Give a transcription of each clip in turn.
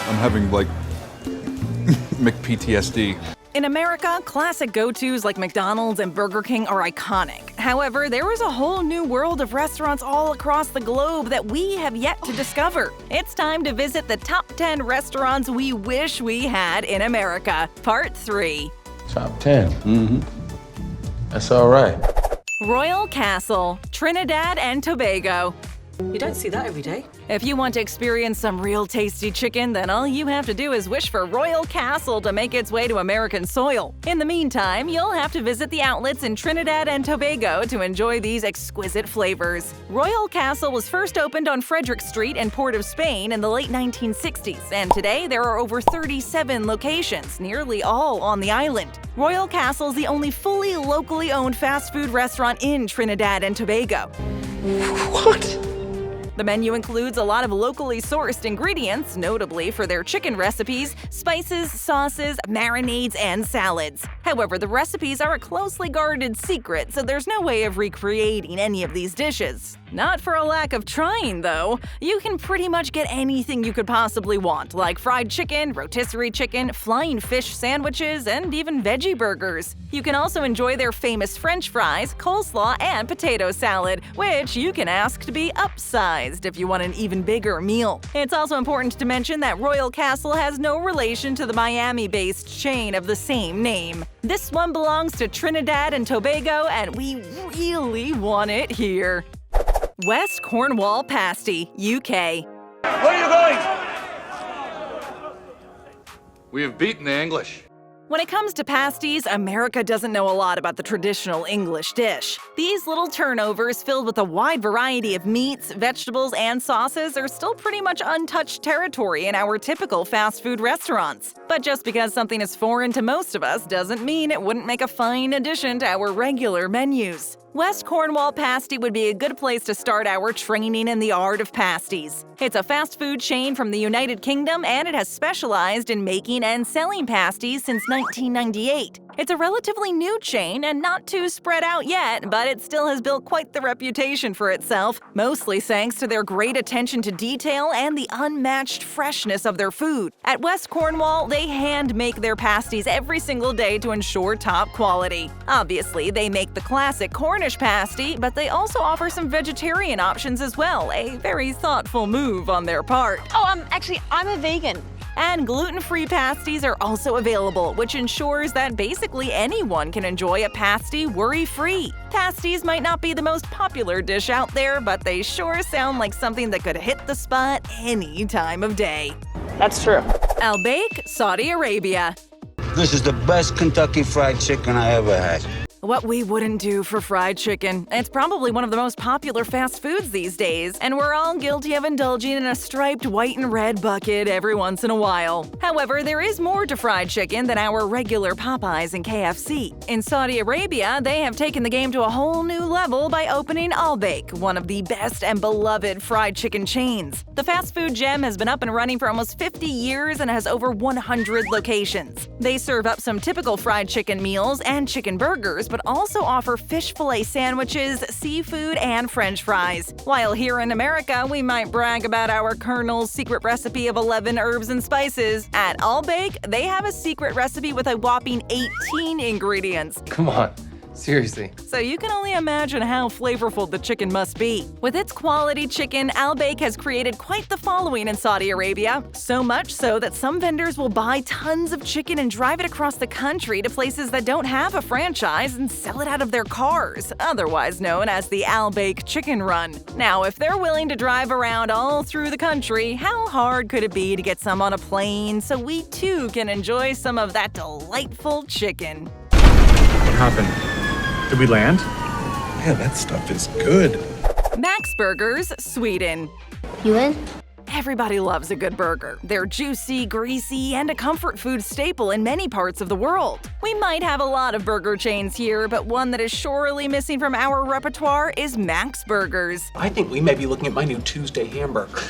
I'm having, like, McPTSD. In America, classic go-tos like McDonald's and Burger King are iconic. However, there is a whole new world of restaurants all across the globe that we have yet to discover. It's time to visit the top 10 restaurants we wish we had in America. Part 3. Top 10? Mm-hmm. That's all right. Royal Castle, Trinidad and Tobago. You don't see that every day. If you want to experience some real tasty chicken, then all you have to do is wish for Royal Castle to make its way to American soil. In the meantime, you'll have to visit the outlets in Trinidad and Tobago to enjoy these exquisite flavors. Royal Castle was first opened on Frederick Street in Port of Spain in the late 1960s, and today there are over 37 locations, nearly all on the island. Royal Castle is the only fully locally owned fast food restaurant in Trinidad and Tobago. What? The menu includes a lot of locally sourced ingredients, notably for their chicken recipes, spices, sauces, marinades, and salads. However, the recipes are a closely guarded secret, so there's no way of recreating any of these dishes. Not for a lack of trying, though. You can pretty much get anything you could possibly want, like fried chicken, rotisserie chicken, flying fish sandwiches, and even veggie burgers. You can also enjoy their famous French fries, coleslaw, and potato salad, which you can ask to be upsized if you want an even bigger meal. It's also important to mention that Royal Castle has no relation to the Miami-based chain of the same name. This one belongs to Trinidad and Tobago, and we really want it here. West Cornwall Pasty, UK. Where are you going? We have beaten the English. When it comes to pasties, America doesn't know a lot about the traditional English dish. These little turnovers filled with a wide variety of meats, vegetables, and sauces are still pretty much untouched territory in our typical fast food restaurants. But just because something is foreign to most of us doesn't mean it wouldn't make a fine addition to our regular menus. West Cornwall Pasty would be a good place to start our training in the art of pasties. It's a fast food chain from the United Kingdom, and it has specialized in making and selling pasties since 1998. It's a relatively new chain and not too spread out yet, but it still has built quite the reputation for itself, mostly thanks to their great attention to detail and the unmatched freshness of their food. At West Cornwall, they hand-make their pasties every single day to ensure top quality. Obviously, they make the classic Cornish pasty, but they also offer some vegetarian options as well, a very thoughtful move on their part. Actually, I'm a vegan. And gluten-free pasties are also available, which ensures that basically anyone can enjoy a pasty worry-free. Pasties might not be the most popular dish out there, but they sure sound like something that could hit the spot any time of day. That's true. AlBaik, Saudi Arabia. This is the best Kentucky Fried Chicken I ever had. What we wouldn't do for fried chicken. It's probably one of the most popular fast foods these days, and we're all guilty of indulging in a striped white and red bucket every once in a while. However, there is more to fried chicken than our regular Popeyes and KFC. In Saudi Arabia, they have taken the game to a whole new level by opening AlBaik, one of the best and beloved fried chicken chains. The fast food gem has been up and running for almost 50 years and has over 100 locations. They serve up some typical fried chicken meals and chicken burgers, but also offer fish fillet sandwiches, seafood, and French fries. While here in America, we might brag about our Colonel's secret recipe of 11 herbs and spices, at AlBaik, they have a secret recipe with a whopping 18 ingredients. Come on. Seriously. So you can only imagine how flavorful the chicken must be. With its quality chicken, AlBaik has created quite the following in Saudi Arabia. So much so that some vendors will buy tons of chicken and drive it across the country to places that don't have a franchise and sell it out of their cars, otherwise known as the AlBaik Chicken Run. Now, if they're willing to drive around all through the country, how hard could it be to get some on a plane so we too can enjoy some of that delightful chicken? What happened? Did we land? Man, that stuff is good. Max Burgers, Sweden. You in? Everybody loves a good burger. They're juicy, greasy, and a comfort food staple in many parts of the world. We might have a lot of burger chains here, but one that is surely missing from our repertoire is Max Burgers. I think we may be looking at my new Tuesday hamburger.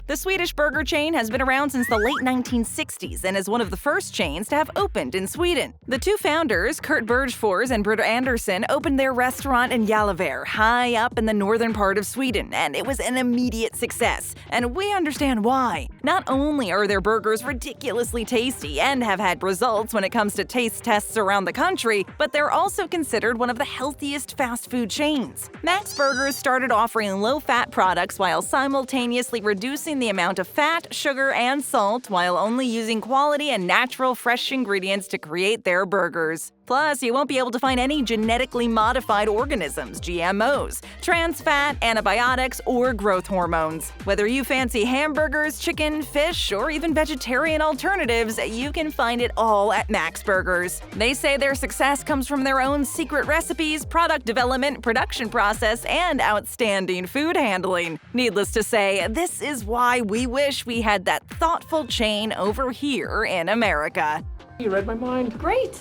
The Swedish burger chain has been around since the late 1960s and is one of the first chains to have opened in Sweden. The two founders, Kurt Bergfors and Britta Andersson, opened their restaurant in Gällivare, high up in the northern part of Sweden, and it was an immediate success. And we understand understand why. Not only are their burgers ridiculously tasty and have had results when it comes to taste tests around the country, but they're also considered one of the healthiest fast food chains. Max Burgers started offering low-fat products while simultaneously reducing the amount of fat, sugar, and salt while only using quality and natural fresh ingredients to create their burgers. Plus, you won't be able to find any genetically modified organisms, GMOs, trans fat, antibiotics, or growth hormones. Whether you fancy hamburgers, chicken, fish, or even vegetarian alternatives, you can find it all at Max Burgers. They say their success comes from their own secret recipes, product development, production process, and outstanding food handling. Needless to say, this is why we wish we had that thoughtful chain over here in America. You read my mind. Great.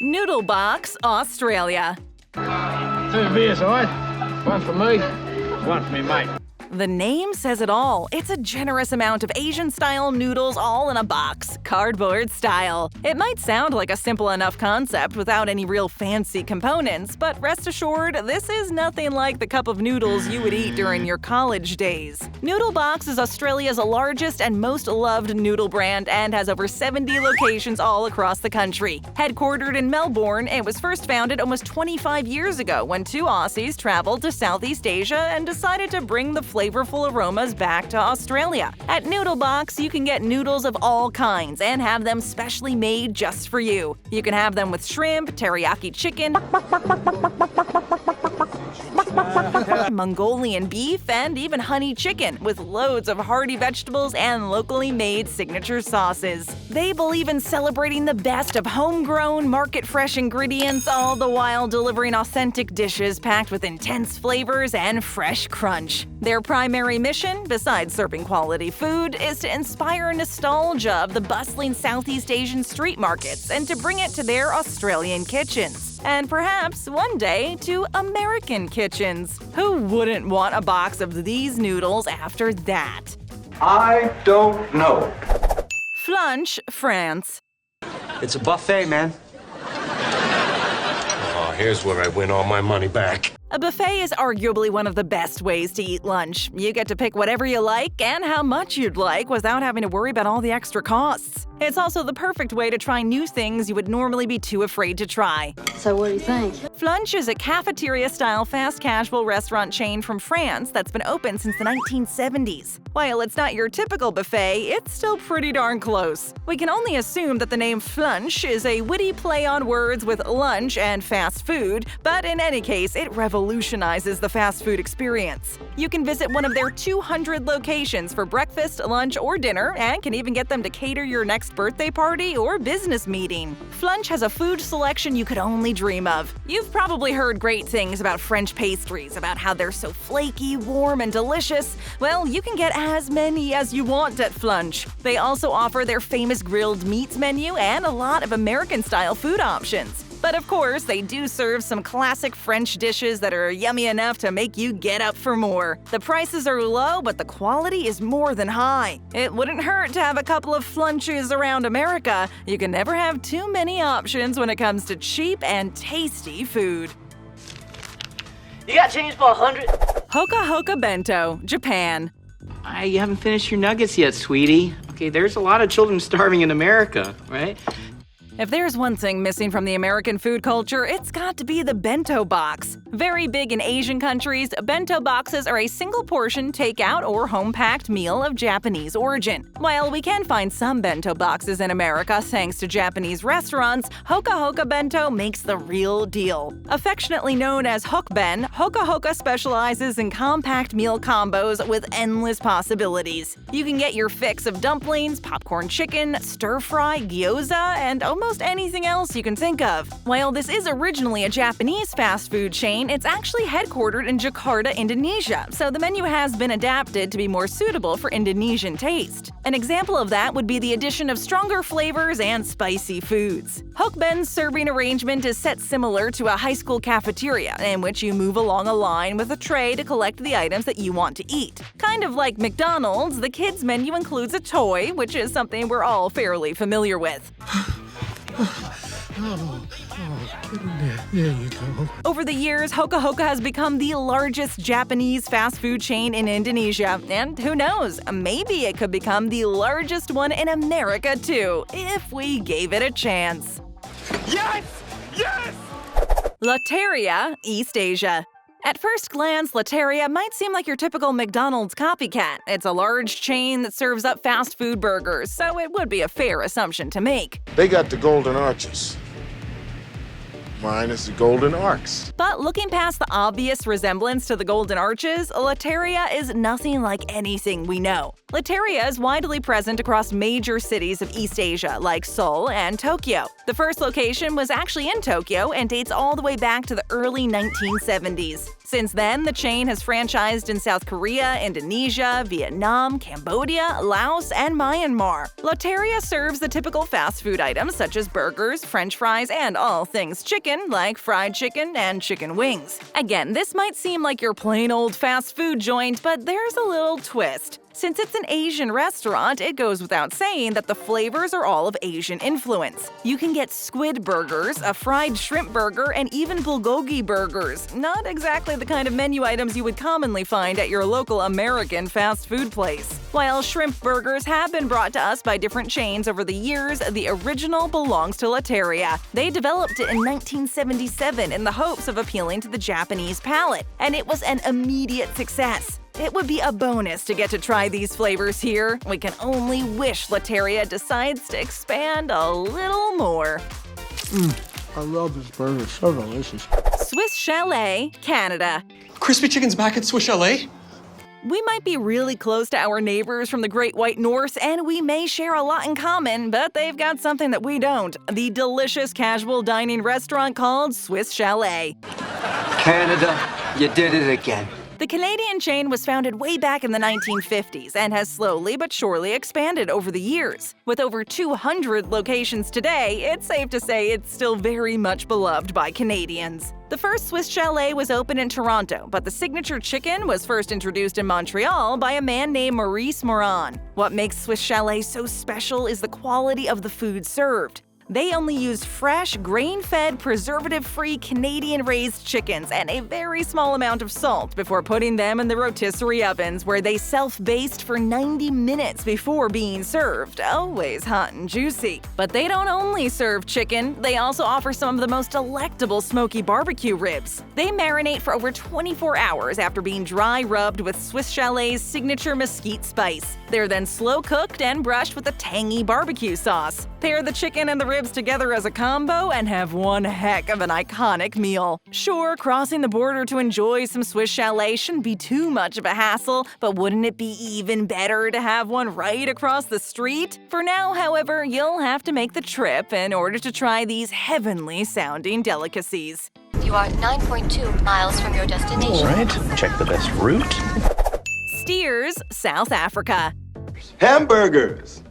Noodle Box, Australia. 2 beers, all right? 1 for me, 1 for me, mate. The name says it all. It's a generous amount of Asian-style noodles all in a box, cardboard style. It might sound like a simple enough concept without any real fancy components, but rest assured, this is nothing like the cup of noodles you would eat during your college days. Noodle Box is Australia's largest and most loved noodle brand and has over 70 locations all across the country. Headquartered in Melbourne, it was first founded almost 25 years ago when 2 Aussies traveled to Southeast Asia and decided to bring the flavorful aromas back to Australia. At Noodle Box, you can get noodles of all kinds and have them specially made just for you. You can have them with shrimp, teriyaki chicken, Mongolian beef, and even honey chicken, with loads of hearty vegetables and locally made signature sauces. They believe in celebrating the best of homegrown, market-fresh ingredients, all the while delivering authentic dishes packed with intense flavors and fresh crunch. Their primary mission, besides serving quality food, is to inspire nostalgia of the bustling Southeast Asian street markets and to bring it to their Australian kitchens. And perhaps one day to American kitchens. Who wouldn't want a box of these noodles after that? I don't know. Flunch, France. It's a buffet, man. Oh, here's where I win all my money back. A buffet is arguably one of the best ways to eat lunch. You get to pick whatever you like and how much you'd like without having to worry about all the extra costs. It's also the perfect way to try new things you would normally be too afraid to try. So what do you think? Flunch is a cafeteria-style fast casual restaurant chain from France that's been open since the 1970s. While it's not your typical buffet, it's still pretty darn close. We can only assume that the name Flunch is a witty play on words with lunch and fast food, but in any case, it revolutionizes the fast food experience. You can visit one of their 200 locations for breakfast, lunch, or dinner, and can even get them to cater your next birthday party or business meeting. Flunch has a food selection you could only dream of. You've probably heard great things about French pastries, about how they're so flaky, warm, and delicious. Well, you can get as many as you want at Flunch. They also offer their famous grilled meats menu and a lot of American-style food options. But of course, they do serve some classic French dishes that are yummy enough to make you get up for more. The prices are low, but the quality is more than high. It wouldn't hurt to have a couple of Flunches around America. You can never have too many options when it comes to cheap and tasty food. You got change for 100? Hoka Bento, Japan. You haven't finished your nuggets yet, sweetie. Okay, there's a lot of children starving in America, right? If there's one thing missing from the American food culture, it's got to be the bento box. Very big in Asian countries, bento boxes are a single-portion takeout or home-packed meal of Japanese origin. While we can find some bento boxes in America thanks to Japanese restaurants, Hoka Bento makes the real deal. Affectionately known as Hokben, Hoka specializes in compact meal combos with endless possibilities. You can get your fix of dumplings, popcorn chicken, stir-fry, gyoza, and almost anything else you can think of. While this is originally a Japanese fast food chain, it's actually headquartered in Jakarta, Indonesia, so the menu has been adapted to be more suitable for Indonesian taste. An example of that would be the addition of stronger flavors and spicy foods. Hokben's serving arrangement is set similar to a high school cafeteria, in which you move along a line with a tray to collect the items that you want to eat. Kind of like McDonald's, the kids' menu includes a toy, which is something we're all fairly familiar with. There you go. Over the years, Hoka has become the largest Japanese fast food chain in Indonesia. And who knows, maybe it could become the largest one in America too, if we gave it a chance. Yes! Yes! Lotteria, East Asia. At first glance, Lotteria might seem like your typical McDonald's copycat. It's a large chain that serves up fast food burgers, so it would be a fair assumption to make. They got the golden arches. Mine is the golden arcs. But looking past the obvious resemblance to the Golden Arches, Lotteria is nothing like anything we know. Lotteria is widely present across major cities of East Asia, like Seoul and Tokyo. The first location was actually in Tokyo and dates all the way back to the early 1970s. Since then, the chain has franchised in South Korea, Indonesia, Vietnam, Cambodia, Laos, and Myanmar. Lotteria serves the typical fast food items such as burgers, french fries, and all things chicken, like fried chicken and chicken wings. Again, this might seem like your plain old fast food joint, but there's a little twist. Since it's an Asian restaurant, it goes without saying that the flavors are all of Asian influence. You can get squid burgers, a fried shrimp burger, and even bulgogi burgers. Not exactly the kind of menu items you would commonly find at your local American fast food place. While shrimp burgers have been brought to us by different chains over the years, the original belongs to Lotteria. They developed it in 1977 in the hopes of appealing to the Japanese palate, and it was an immediate success. It would be a bonus to get to try these flavors here. We can only wish Lotteria decides to expand a little more. I love this burger. So delicious. Swiss Chalet, Canada. Crispy chicken's back at Swiss Chalet? We might be really close to our neighbors from the Great White North, and we may share a lot in common, but they've got something that we don't. The delicious casual dining restaurant called Swiss Chalet. Canada, you did it again. The Canadian chain was founded way back in the 1950s and has slowly but surely expanded over the years. With over 200 locations today, it's safe to say it's still very much beloved by Canadians. The first Swiss Chalet was opened in Toronto, but the signature chicken was first introduced in Montreal by a man named Maurice Morin. What makes Swiss Chalet so special is the quality of the food served. They only use fresh, grain-fed, preservative-free Canadian-raised chickens and a very small amount of salt before putting them in the rotisserie ovens, where they self-baste for 90 minutes before being served, always hot and juicy. But they don't only serve chicken, they also offer some of the most delectable smoky barbecue ribs. They marinate for over 24 hours after being dry rubbed with Swiss Chalet's signature mesquite spice. They're then slow-cooked and brushed with a tangy barbecue sauce. Pair the chicken and the ribs together as a combo and have one heck of an iconic meal. Sure, crossing the border to enjoy some Swiss Chalet shouldn't be too much of a hassle, but wouldn't it be even better to have one right across the street? For now, however, you'll have to make the trip in order to try these heavenly-sounding delicacies. You are 9.2 miles from your destination. All right, check the best route. Steers, South Africa. Hamburgers,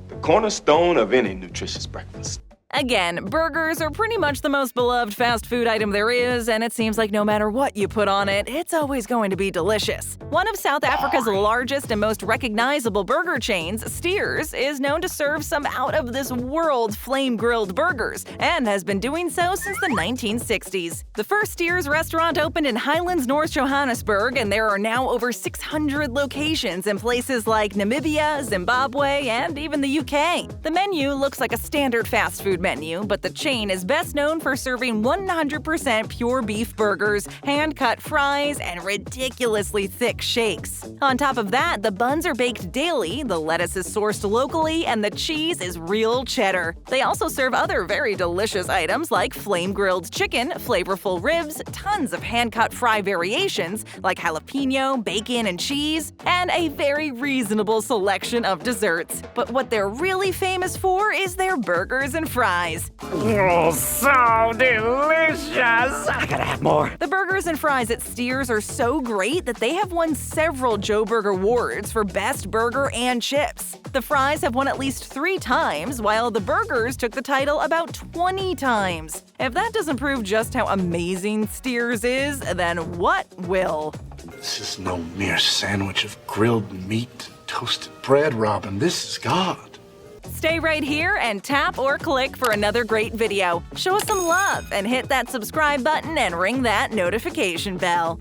the cornerstone of any nutritious breakfast. Again, burgers are pretty much the most beloved fast food item there is, and it seems like no matter what you put on it, it's always going to be delicious. One of South Africa's largest and most recognizable burger chains, Steers, is known to serve some out-of-this-world flame-grilled burgers, and has been doing so since the 1960s. The first Steers restaurant opened in Highlands, North Johannesburg, and there are now over 600 locations in places like Namibia, Zimbabwe, and even the UK. The menu looks like a standard fast food menu, but the chain is best known for serving 100% pure beef burgers, hand-cut fries, and ridiculously thick shakes. On top of that, the buns are baked daily, the lettuce is sourced locally, and the cheese is real cheddar. They also serve other very delicious items like flame-grilled chicken, flavorful ribs, tons of hand-cut fry variations like jalapeno, bacon, and cheese, and a very reasonable selection of desserts. But what they're really famous for is their burgers and fries. Oh, so delicious! I gotta have more. The burgers and fries at Steers are so great that they have won several Joe Burger Awards for Best Burger and Chips. The fries have won at least 3 times, while the burgers took the title about 20 times. If that doesn't prove just how amazing Steers is, then what will? This is no mere sandwich of grilled meat and toasted bread, Robin. This is God. Stay right here and tap or click for another great video. Show us some love and hit that subscribe button and ring that notification bell.